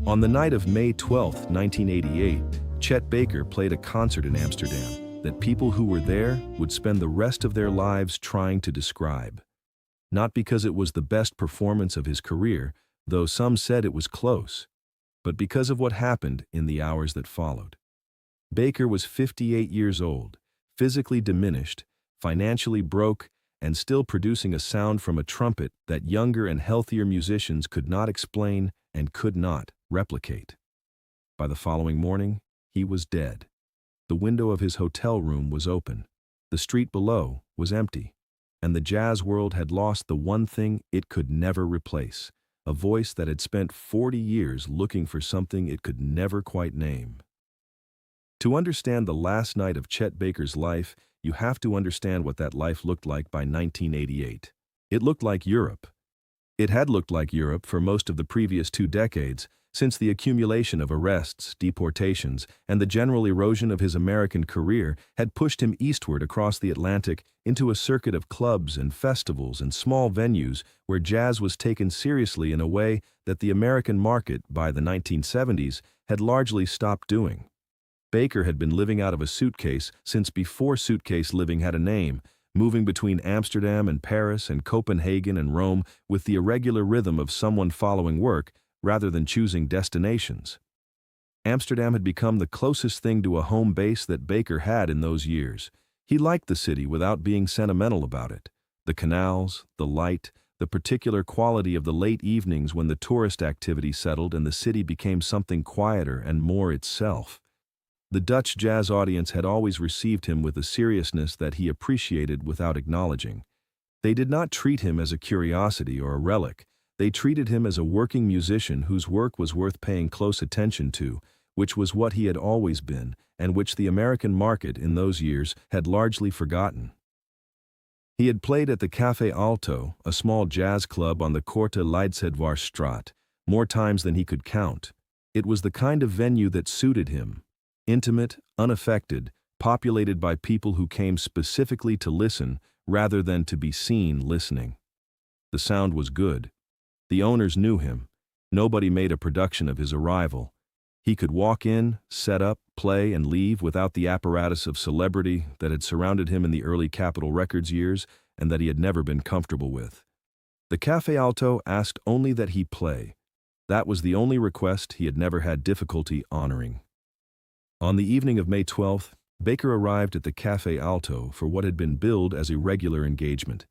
On the night of May 12, 1988, Chet Baker played a concert in Amsterdam that people who were there would spend the rest of their lives trying to describe. Not because it was the best performance of his career, though some said it was close, but because of what happened in the hours that followed. Baker was 58 years old, physically diminished, financially broke, and still producing a sound from a trumpet that younger and healthier musicians could not explain and could not replicate. By the following morning, he was dead. The window of his hotel room was open. The street below was empty, and the jazz world had lost the one thing it could never replace, a voice that had spent 40 years looking for something it could never quite name. To understand the last night of Chet Baker's life, you have to understand what that life looked like by 1988. It looked like Europe. It had looked like Europe for most of the previous 2 decades, since the accumulation of arrests, deportations, and the general erosion of his American career had pushed him eastward across the Atlantic into a circuit of clubs and festivals and small venues where jazz was taken seriously in a way that the American market, by the 1970s, had largely stopped doing. Baker had been living out of a suitcase since before suitcase living had a name, moving between Amsterdam and Paris and Copenhagen and Rome with the irregular rhythm of someone following work rather than choosing destinations. Amsterdam had become the closest thing to a home base that Baker had in those years. He liked the city without being sentimental about it. The canals, the light, the particular quality of the late evenings when the tourist activity settled and the city became something quieter and more itself. The Dutch jazz audience had always received him with a seriousness that he appreciated without acknowledging. They did not treat him as a curiosity or a relic. They treated him as a working musician whose work was worth paying close attention to, which was what he had always been, and which the American market in those years had largely forgotten. He had played at the Café Alto, a small jazz club on the Korte Leidsedwarsstraat, more times than he could count. It was the kind of venue that suited him. Intimate, unaffected, populated by people who came specifically to listen rather than to be seen listening. The sound was good. The owners knew him. Nobody made a production of his arrival. He could walk in, set up, play, and leave without the apparatus of celebrity that had surrounded him in the early Capitol Records years and that he had never been comfortable with. The Café Alto asked only that he play. That was the only request he had never had difficulty honoring. On the evening of May 12th, Baker arrived at the Café Alto for what had been billed as a regular engagement.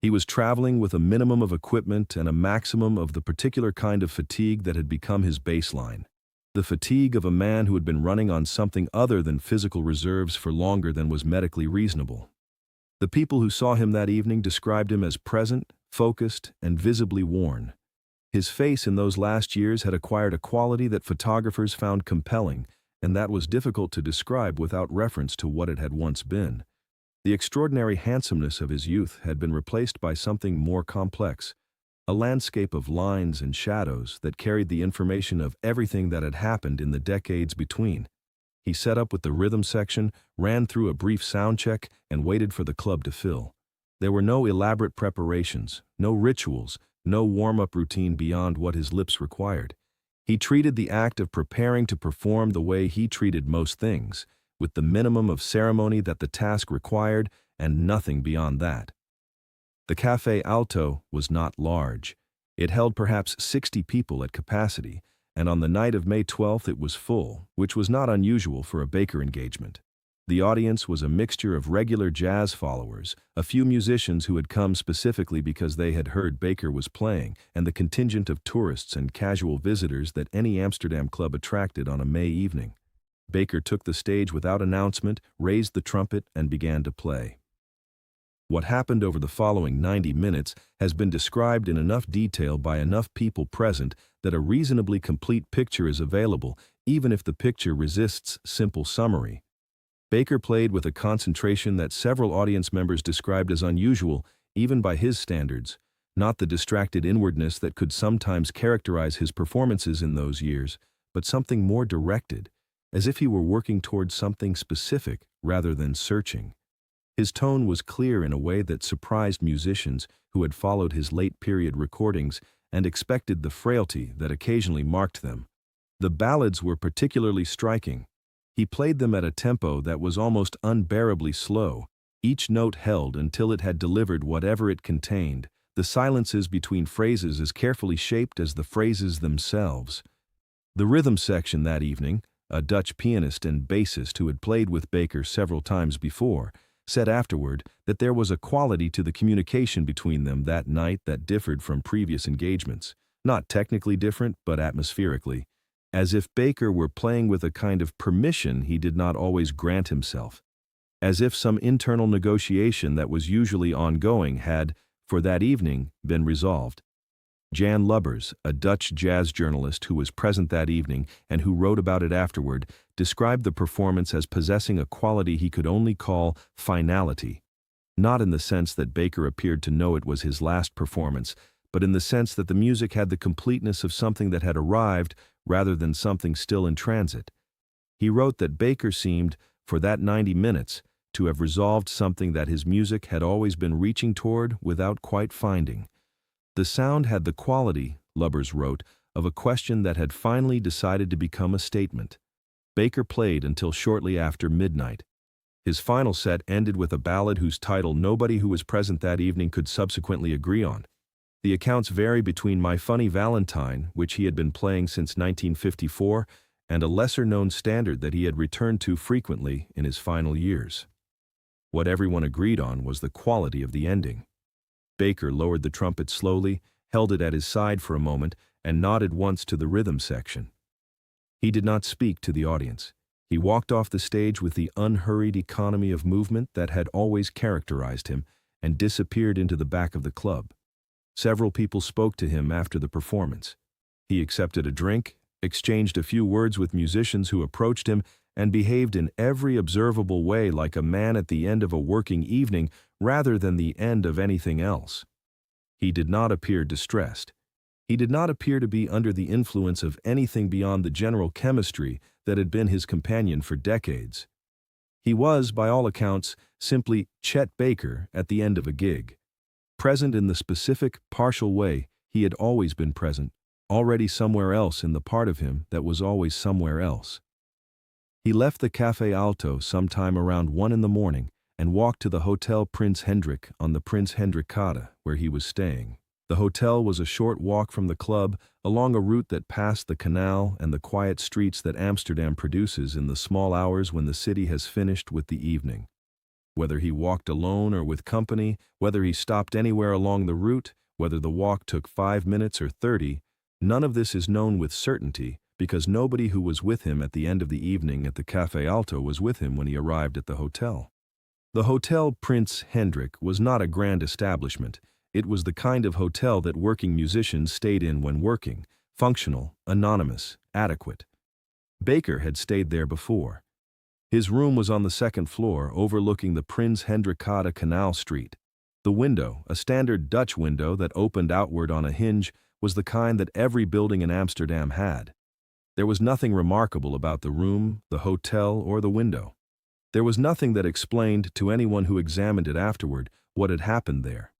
He was traveling with a minimum of equipment and a maximum of the particular kind of fatigue that had become his baseline. The fatigue of a man who had been running on something other than physical reserves for longer than was medically reasonable. The people who saw him that evening described him as present, focused, and visibly worn. His face in those last years had acquired a quality that photographers found compelling, and that was difficult to describe without reference to what it had once been. The extraordinary handsomeness of his youth had been replaced by something more complex, a landscape of lines and shadows that carried the information of everything that had happened in the decades between. He set up with the rhythm section, ran through a brief sound check, and waited for the club to fill. There were no elaborate preparations, no rituals, no warm-up routine beyond what his lips required. He treated the act of preparing to perform the way he treated most things, with the minimum of ceremony that the task required and nothing beyond that. The Café Alto was not large. It held perhaps 60 people at capacity, and on the night of May 12th it was full, which was not unusual for a Baker engagement. The audience was a mixture of regular jazz followers, a few musicians who had come specifically because they had heard Baker was playing, and the contingent of tourists and casual visitors that any Amsterdam club attracted on a May evening. Baker took the stage without announcement, raised the trumpet, and began to play. What happened over the following 90 minutes has been described in enough detail by enough people present that a reasonably complete picture is available, even if the picture resists simple summary. Baker played with a concentration that several audience members described as unusual, even by his standards, not the distracted inwardness that could sometimes characterize his performances in those years, but something more directed, as if he were working towards something specific rather than searching. His tone was clear in a way that surprised musicians who had followed his late-period recordings and expected the frailty that occasionally marked them. The ballads were particularly striking. He played them at a tempo that was almost unbearably slow, each note held until it had delivered whatever it contained, the silences between phrases as carefully shaped as the phrases themselves. The rhythm section that evening, a Dutch pianist and bassist who had played with Baker several times before, said afterward that there was a quality to the communication between them that night that differed from previous engagements, not technically different but atmospherically, as if Baker were playing with a kind of permission he did not always grant himself, as if some internal negotiation that was usually ongoing had, for that evening, been resolved. Jan Lubbers, a Dutch jazz journalist who was present that evening and who wrote about it afterward, described the performance as possessing a quality he could only call finality, not in the sense that Baker appeared to know it was his last performance, but in the sense that the music had the completeness of something that had arrived rather than something still in transit. He wrote that Baker seemed, for that 90 minutes, to have resolved something that his music had always been reaching toward without quite finding. The sound had the quality, Lubbers wrote, of a question that had finally decided to become a statement. Baker played until shortly after midnight. His final set ended with a ballad whose title nobody who was present that evening could subsequently agree on. The accounts vary between My Funny Valentine, which he had been playing since 1954, and a lesser-known standard that he had returned to frequently in his final years. What everyone agreed on was the quality of the ending. Baker lowered the trumpet slowly, held it at his side for a moment, and nodded once to the rhythm section. He did not speak to the audience. He walked off the stage with the unhurried economy of movement that had always characterized him and disappeared into the back of the club. Several people spoke to him after the performance. He accepted a drink, exchanged a few words with musicians who approached him, and behaved in every observable way like a man at the end of a working evening rather than the end of anything else. He did not appear distressed. He did not appear to be under the influence of anything beyond the general chemistry that had been his companion for decades. He was, by all accounts, simply Chet Baker at the end of a gig. Present in the specific, partial way he had always been present, already somewhere else in the part of him that was always somewhere else. He left the Café Alto sometime around 1 in the morning and walked to the Hotel Prince Hendrik on the Prince Hendrikkade, where he was staying. The hotel was a short walk from the club, along a route that passed the canal and the quiet streets that Amsterdam produces in the small hours when the city has finished with the evening. Whether he walked alone or with company, whether he stopped anywhere along the route, whether the walk took 5 minutes or 30, none of this is known with certainty, because nobody who was with him at the end of the evening at the Café Alto was with him when he arrived at the hotel. The Hotel Prince Hendrik was not a grand establishment. It was the kind of hotel that working musicians stayed in when working, functional, anonymous, adequate. Baker had stayed there before. His room was on the second floor, overlooking the Prince Hendrikkade Canal Street. The window, a standard Dutch window that opened outward on a hinge, was the kind that every building in Amsterdam had. There was nothing remarkable about the room, the hotel, or the window. There was nothing that explained to anyone who examined it afterward what had happened there.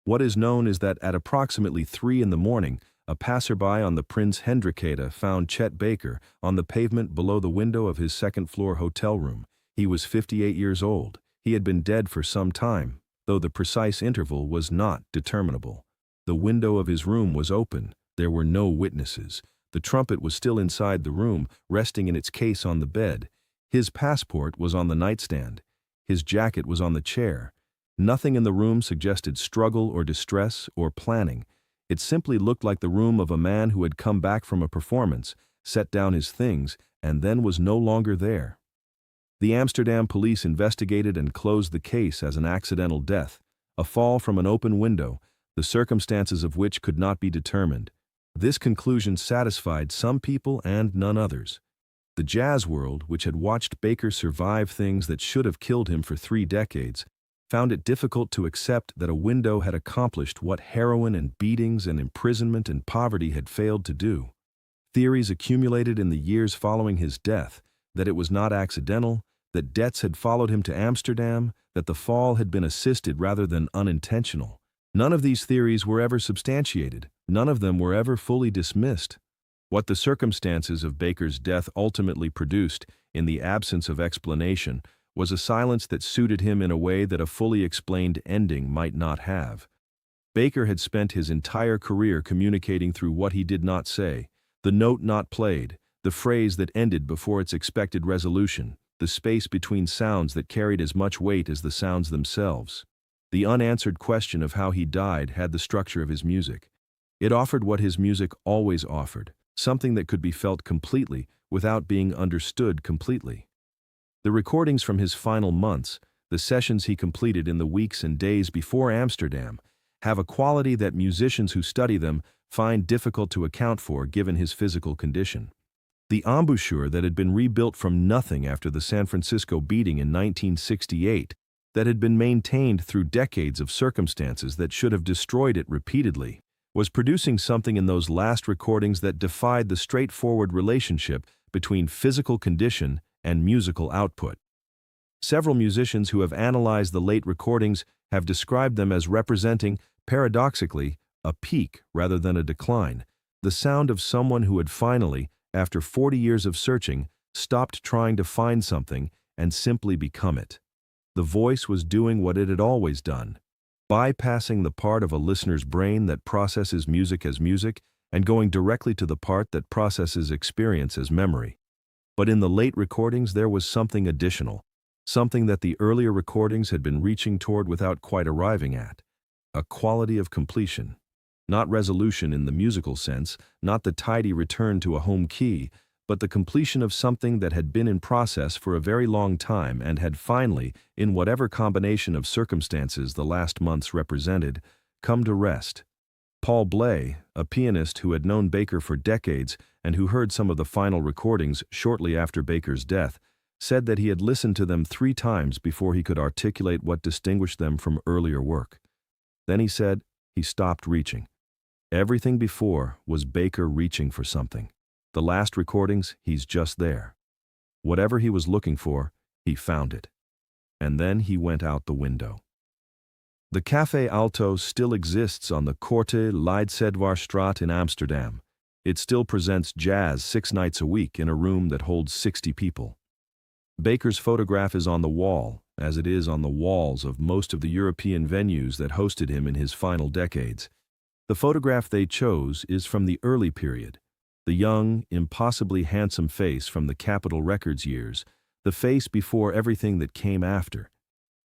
What is known is that at approximately 3 in the morning, a passerby on the Prince Hendrikkade found Chet Baker on the pavement below the window of his second-floor hotel room. He was 58 years old. He had been dead for some time, though the precise interval was not determinable. The window of his room was open. There were no witnesses. The trumpet was still inside the room, resting in its case on the bed. His passport was on the nightstand. His jacket was on the chair. Nothing in the room suggested struggle or distress or planning. It simply looked like the room of a man who had come back from a performance, set down his things, and then was no longer there. The Amsterdam police investigated and closed the case as an accidental death, a fall from an open window, the circumstances of which could not be determined. This conclusion satisfied some people and none others. The jazz world, which had watched Baker survive things that should have killed him for 3 decades, found it difficult to accept that a window had accomplished what heroin and beatings and imprisonment and poverty had failed to do. Theories accumulated in the years following his death, that it was not accidental, that debts had followed him to Amsterdam, that the fall had been assisted rather than unintentional. None of these theories were ever substantiated. None of them were ever fully dismissed. What the circumstances of Baker's death ultimately produced, in the absence of explanation, was a silence that suited him in a way that a fully explained ending might not have. Baker had spent his entire career communicating through what he did not say, the note not played, the phrase that ended before its expected resolution, the space between sounds that carried as much weight as the sounds themselves. The unanswered question of how he died had the structure of his music. It offered what his music always offered, something that could be felt completely without being understood completely. The recordings from his final months, the sessions he completed in the weeks and days before Amsterdam, have a quality that musicians who study them find difficult to account for given his physical condition. The embouchure that had been rebuilt from nothing after the San Francisco beating in 1968, that had been maintained through decades of circumstances that should have destroyed it repeatedly, was producing something in those last recordings that defied the straightforward relationship between physical condition and musical output. Several musicians who have analyzed the late recordings have described them as representing, paradoxically, a peak rather than a decline, the sound of someone who had finally, after 40 years of searching, stopped trying to find something and simply become it. The voice was doing what it had always done, bypassing the part of a listener's brain that processes music as music and going directly to the part that processes experience as memory. But in the late recordings there was something additional, something that the earlier recordings had been reaching toward without quite arriving at, a quality of completion. Not resolution in the musical sense, not the tidy return to a home key, but the completion of something that had been in process for a very long time and had finally, in whatever combination of circumstances the last months represented, come to rest. Paul Bley, a pianist who had known Baker for decades and who heard some of the final recordings shortly after Baker's death, said that he had listened to them 3 times before he could articulate what distinguished them from earlier work. Then he said he stopped reaching. Everything before was Baker reaching for something. The last recordings, he's just there. Whatever he was looking for, he found it. And then he went out the window. The Café Alto still exists on the Korte Leidsedwaarstraat in Amsterdam. It still presents jazz 6 nights a week in a room that holds 60 people. Baker's photograph is on the wall, as it is on the walls of most of the European venues that hosted him in his final decades. The photograph they chose is from the early period, the young, impossibly handsome face from the Capitol Records years, the face before everything that came after.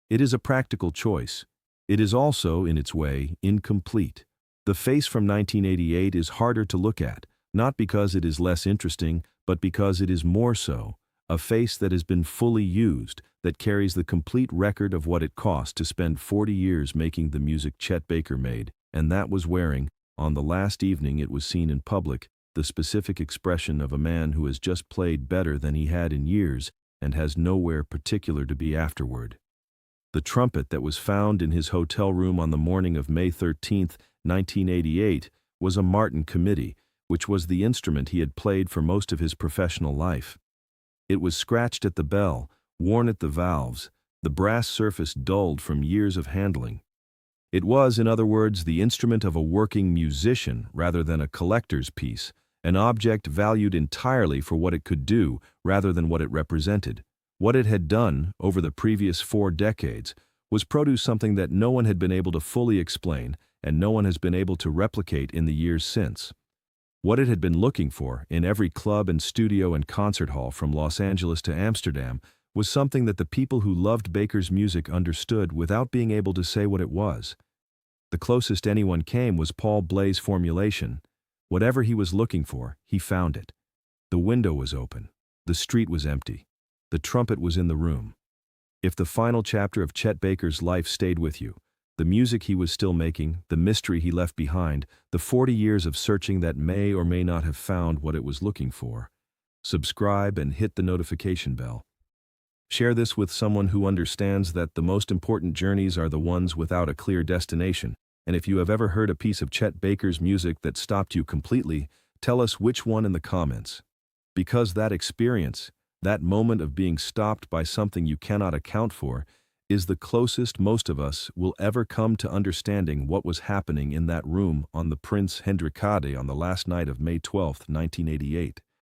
It is a practical choice. It is also, in its way, incomplete. The face from 1988 is harder to look at, not because it is less interesting, but because it is more so, a face that has been fully used, that carries the complete record of what it cost to spend 40 years making the music Chet Baker made, and that was wearing, on the last evening it was seen in public, the specific expression of a man who has just played better than he had in years and has nowhere particular to be afterward. The trumpet that was found in his hotel room on the morning of May 13, 1988, was a Martin Committee, which was the instrument he had played for most of his professional life. It was scratched at the bell, worn at the valves, the brass surface dulled from years of handling. It was, in other words, the instrument of a working musician rather than a collector's piece, an object valued entirely for what it could do rather than what it represented. What it had done, over the previous 4 decades, was produce something that no one had been able to fully explain and no one has been able to replicate in the years since. What it had been looking for, in every club and studio and concert hall from Los Angeles to Amsterdam, was something that the people who loved Baker's music understood without being able to say what it was. The closest anyone came was Paul Bley's formulation. Whatever he was looking for, he found it. The window was open. The street was empty. The trumpet was in the room. If the final chapter of Chet Baker's life stayed with you, the music he was still making, the mystery he left behind, the 40 years of searching that may or may not have found what it was looking for, subscribe and hit the notification bell. Share this with someone who understands that the most important journeys are the ones without a clear destination, and if you have ever heard a piece of Chet Baker's music that stopped you completely, tell us which one in the comments. Because that experience, that moment of being stopped by something you cannot account for, is the closest most of us will ever come to understanding what was happening in that room on the Prince Hendrikade on the last night of May 12, 1988.